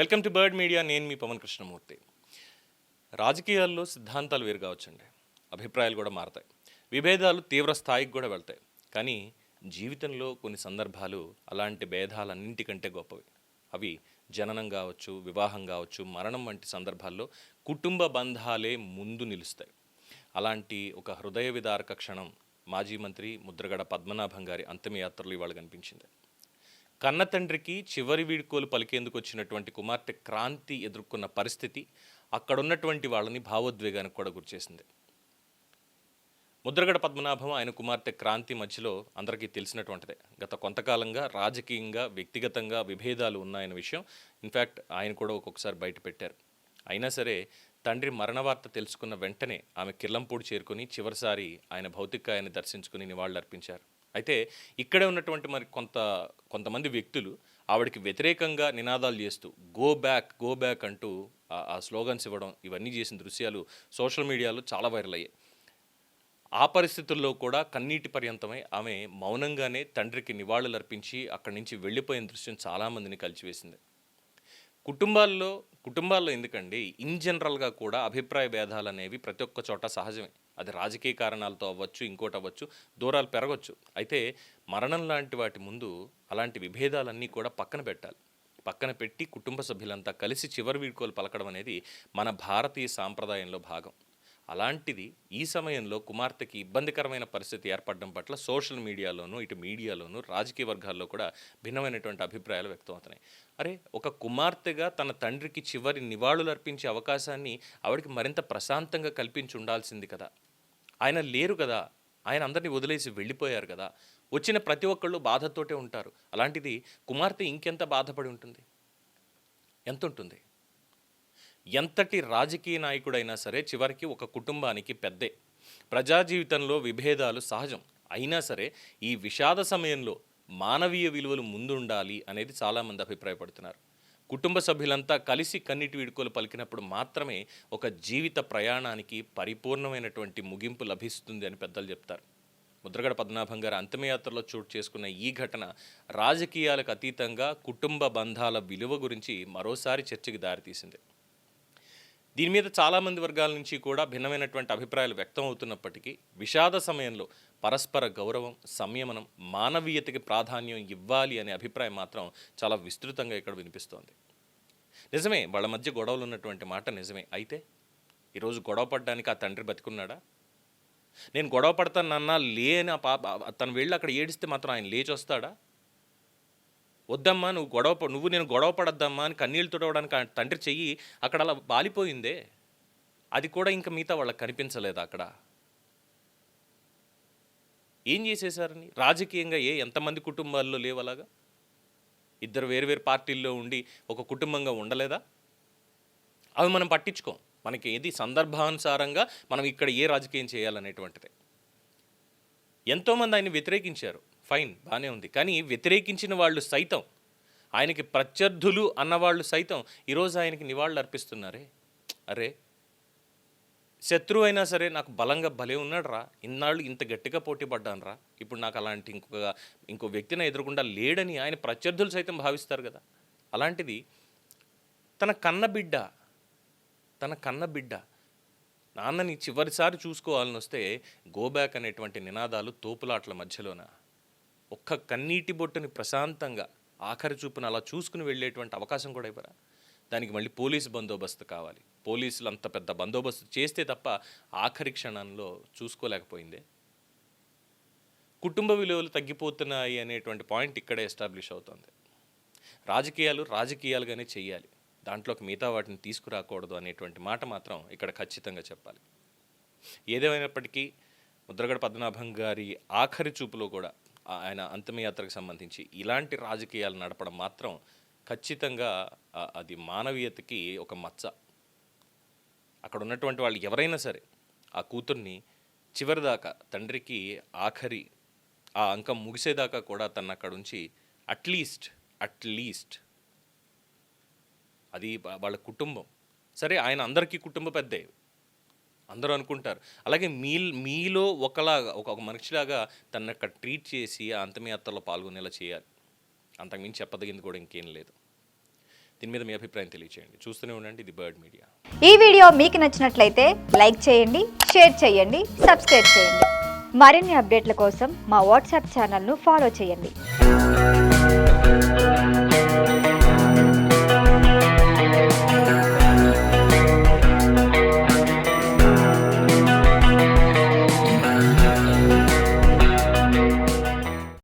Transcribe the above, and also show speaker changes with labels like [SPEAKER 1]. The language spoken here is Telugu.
[SPEAKER 1] Welcome to bird media. నేను మీ పవన్ కృష్ణమూర్తి. రాజకీయాల్లో సిద్ధాంతాలు వేరు కావచ్చండి, అభిప్రాయాలు కూడా మారతాయి, విభేదాలు తీవ్ర స్థాయికి కూడా వెళ్తాయి. కానీ జీవితంలో కొన్ని సందర్భాలు అలాంటి భేదాలన్నింటికంటే గొప్పవి. అవి జననం కావచ్చు, వివాహం కావచ్చు, మరణం వంటి సందర్భాల్లో కుటుంబ బంధాలే ముందు నిలుస్తాయి. అలాంటి ఒక హృదయ విదారక క్షణం మాజీ మంత్రి ముద్రగడ పద్మనాభం గారి అంతిమయాత్రలు ఇవాళ కనిపించింది. కన్న తండ్రికి చివరి వీడ్కోలు పలికేందుకు వచ్చినటువంటి కుమార్తె క్రాంతి ఎదుర్కొన్న పరిస్థితి అక్కడున్నటువంటి వాళ్ళని భావోద్వేగానికి కూడా గురిచేసింది. ముద్రగడ పద్మనాభం, ఆయన కుమార్తె క్రాంతి మధ్యలో అందరికీ తెలిసినటువంటిదే. గత కొంతకాలంగా రాజకీయంగా, వ్యక్తిగతంగా విభేదాలు ఉన్నాయన్న విషయం ఇన్ఫ్యాక్ట్ ఆయన కూడా ఒక్కొక్కసారి బయట పెట్టారు. అయినా సరే తండ్రి మరణ వార్త తెలుసుకున్న వెంటనే ఆమె కిర్లంపూడి చేరుకొని చివరిసారి ఆయన భౌతికాయాన్ని దర్శించుకుని నివాళులర్పించారు. అయితే ఇక్కడే ఉన్నటువంటి మరి కొంతమంది వ్యక్తులు ఆవిడకి వ్యతిరేకంగా నినాదాలు చేస్తూ గో బ్యాక్ అంటూ ఆ స్లోగన్స్ ఇవ్వడం, ఇవన్నీ చేసిన దృశ్యాలు సోషల్ మీడియాలో చాలా వైరల్ అయ్యాయి. ఆ పరిస్థితుల్లో కూడా కన్నీటి పర్యంతమై ఆమె మౌనంగానే తండ్రికి నివాళులర్పించి అక్కడి నుంచి వెళ్ళిపోయిన దృశ్యం చాలామందిని కలిచివేసింది. కుటుంబాల్లో ఎందుకండి, ఇన్ జనరల్గా కూడా అభిప్రాయ భేదాలు అనేవి ప్రతి ఒక్క చోట సహజమే. అది రాజకీయ కారణాలతో అవ్వచ్చు, ఇంకోటి అవ్వచ్చు, దూరాలు పెరగవచ్చు. అయితే మరణం లాంటి వాటి ముందు అలాంటి విభేదాలన్నీ కూడా పక్కన పెట్టాలి. పక్కన పెట్టి కుటుంబ సభ్యులంతా కలిసి చివరి వీడ్కోలు పలకడం అనేది మన భారతీయ సాంప్రదాయంలో భాగం. అలాంటిది ఈ సమయంలో కుమార్తెకి ఇబ్బందికరమైన పరిస్థితి ఏర్పడడం పట్ల సోషల్ మీడియాలోనూ, ఇటు మీడియాలోనూ, రాజకీయ వర్గాల్లో కూడా భిన్నమైనటువంటి అభిప్రాయాలు వ్యక్తం అవుతున్నాయి. అరే, ఒక కుమార్తెగా తన తండ్రికి చివరి నివాళులు అర్పించే అవకాశాన్ని ఆవిడకి మరింత ప్రశాంతంగా కల్పించి ఉండాల్సింది కదా. ఆయన లేరు కదా, ఆయన అందరినీ వదిలేసి వెళ్ళిపోయారు కదా. వచ్చిన ప్రతి ఒక్కళ్ళు బాధతోటే ఉంటారు. అలాంటిది కుమార్తె ఇంకెంత బాధపడి ఉంటుంది, ఎంత ఉంటుంది? ఎంతటి రాజకీయ నాయకుడైనా సరే చివరికి ఒక కుటుంబానికి పెద్దే. ప్రజా జీవితంలో విభేదాలు సహజం. అయినా సరే ఈ విషాద సమయంలో మానవీయ విలువలు ముందుండాలి అనేది చాలామంది అభిప్రాయపడుతున్నారు. కుటుంబ సభ్యులంతా కలిసి కన్నీటి వీడ్కోలు పలికినప్పుడు మాత్రమే ఒక జీవిత ప్రయాణానికి పరిపూర్ణమైనటువంటి ముగింపు లభిస్తుంది అని పెద్దలు చెప్తారు. ముద్రగడ పద్మనాభం గారి అంతిమయాత్రలో చోటు చేసుకున్న ఈ ఘటన రాజకీయాలకు అతీతంగా కుటుంబ బంధాల విలువ గురించి మరోసారి చర్చకి దారితీసింది. దీని మీద చాలామంది వర్గాల నుంచి కూడా భిన్నమైనటువంటి అభిప్రాయాలు వ్యక్తం అవుతున్నప్పటికీ విషాద సమయంలో పరస్పర గౌరవం, సంయమనం, మానవీయతకి ప్రాధాన్యం ఇవ్వాలి అనే అభిప్రాయం మాత్రం చాలా విస్తృతంగా ఇక్కడ వినిపిస్తోంది. నిజమే, వాళ్ళ మధ్య గొడవలు ఉన్నటువంటి మాట నిజమే. అయితే ఈరోజు గొడవ పడడానికి ఆ తండ్రి బతికున్నాడా? నేను గొడవ పడతానన్నా లేని తను వెళ్ళి అక్కడ ఏడిస్తే మాత్రం ఆయన లేచి వస్తాడా? వద్దమ్మా, నేను గొడవ పడద్దమ్మా అని కన్నీళ్ళు తుడవడానికి తండ్రి చెయ్యి అక్కడ అలా బాలిపోయిందే, అది కూడా ఇంకా మిగతా వాళ్ళకి కనిపించలేదు. అక్కడ ఏం చేసేసారని రాజకీయంగా ఎంతమంది కుటుంబాల్లో లేవలాగా? ఇద్దరు వేరు పార్టీల్లో ఉండి ఒక కుటుంబంగా ఉండలేదా? అవి మనం పట్టించుకోం. మనకి ఏది సందర్భానుసారంగా మనం ఇక్కడ ఏ రాజకీయం చేయాలనేటువంటిది. ఎంతోమంది ఆయన్ని వ్యతిరేకించారు, ఫైన్, బాగానే ఉంది. కానీ వ్యతిరేకించిన వాళ్ళు సైతం, ఆయనకి ప్రత్యర్థులు అన్నవాళ్ళు సైతం ఈరోజు ఆయనకి నివాళులు అర్పిస్తున్నారే. అరే, శత్రువు అయినా సరే నాకు బలంగా భలే ఉన్నాడు రా, ఇన్నాళ్ళు ఇంత గట్టిగా పోటీ పడ్డాను రా, ఇప్పుడు నాకు అలాంటి ఇంకో వ్యక్తిని ఎదురకుండా లేడని ఆయన ప్రత్యర్థులు సైతం భావిస్తారు కదా. అలాంటిది తన కన్న బిడ్డ నాన్నని చివరిసారి చూసుకోవాలని వస్తే గోబ్యాక్ అనేటువంటి నినాదాలు తోపులాట్ల మధ్యలోన ఒక్క కన్నీటి బొట్టుని ప్రశాంతంగా ఆఖరి చూపును అలా చూసుకుని వెళ్ళేటువంటి అవకాశం కూడా ఇవ్వరా? దానికి మళ్ళీ పోలీసు బందోబస్తు కావాలి. పోలీసులు అంత పెద్ద బందోబస్తు చేస్తే తప్ప ఆఖరి క్షణంలో చూసుకోలేకపోయిందే. కుటుంబ విలువలు తగ్గిపోతున్నాయి అనేటువంటి పాయింట్ ఇక్కడే ఎస్టాబ్లిష్ అవుతుంది. రాజకీయాలుగానే చెయ్యాలి, దాంట్లోకి మిగతా వాటిని తీసుకురాకూడదు అనేటువంటి మాట మాత్రం ఇక్కడ ఖచ్చితంగా చెప్పాలి. ఏదేమైనప్పటికీ ముద్రగడ పద్మనాభం గారి ఆఖరి చూపులో కూడా ఆయన అంతిమయాత్రకు సంబంధించి ఇలాంటి రాజకీయాలు నడపడం మాత్రం ఖచ్చితంగా అది మానవీయతకి ఒక మచ్చ. అక్కడ ఉన్నటువంటి వాళ్ళు ఎవరైనా సరే ఆ కూతుర్ని చివరిదాకా, తండ్రికి ఆఖరి ఆ అంకం ముగిసేదాకా కూడా తను అక్కడ ఉంచి అట్లీస్ట్ అది వాళ్ళ కుటుంబం. సరే, ఆయన అందరికీ కుటుంబ పెద్దే, అందరూ అనుకుంటారు. అలాగే మీలో ఒక మనిషిలాగా తనని అక్కడ ట్రీట్ చేసి ఆ అంతిమయాత్రలో పాల్గొనేలా చేయాలి. అంతకుమించి చెప్పదగింది కూడా ఇంకేం లేదు. దీని మీద మీ అభిప్రాయం తెలియచేయండి. చూస్తూనే ఉండండి ఇది బర్డ్ మీడియా.
[SPEAKER 2] ఈ వీడియో మీకు నచ్చినట్లయితే లైక్ చేయండి, షేర్ చేయండి, సబ్స్క్రైబ్ చేయండి. మరిన్ని అప్డేట్ల కోసం మా వాట్సాప్ ఛానల్ను ఫాలో చేయండి.